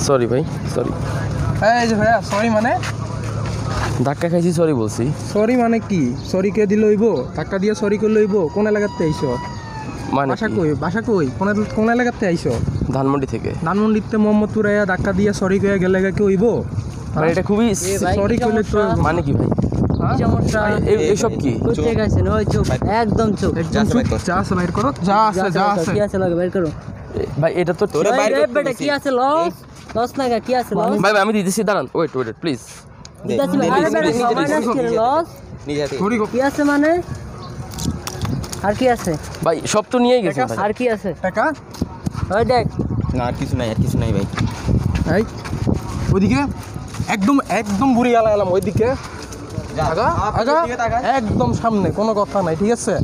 Sorry ভাই, sorry. এই যে ভাইয়া সরি মানে ধাক্কা খাইছি, সরি বলছি। সরি মানে কি? সরি কে দিল হইব? টাকা দিয়ে সরি করলে হইব? কোন এলাকাতে আইছো? মানে বাসা কি? কই? বাসা কই? কোন এলাকাতে আইছো? ধানমন্ডি থেকে। ধানমন্ডিতে মোহাম্মদপুর আয়া ধাক্কা দিয়ে সরি কয়ে গেলে কেউ হইব? মানে এটা খুবই সরি কইলে তো মানে কি ভাই? সমস্যা এইসব কি? কোথায় গেছেন? ওই চুপ, একদম চুপ। একদম চুপ। যা আছে বাইর করো, যা আছে যা আছে। কি আছে লাগে বের করো। ভাই এটা তো ওই রে বেটা কি আছে লস? লস না কি আছে লস? ভাই আমি দিতেছি, দাঁড়ান, ওয়েট প্লিজ। দিতাছি ভাই। আরে বেটা সবাই নাকি লস? সরি কি আছে মানে? আর কি আছে? ভাই সব তো নিয়েই গেছেন ভাই। আর কি আছে? টাকা ওই দেখ না আর কিছু নাই ভাই। এই ওইদিকে একদম একদম বুড়ি এলাম ওইদিকে। আগা আগা একদম সামনে, কোনো কথা নাই, ঠিক আছে?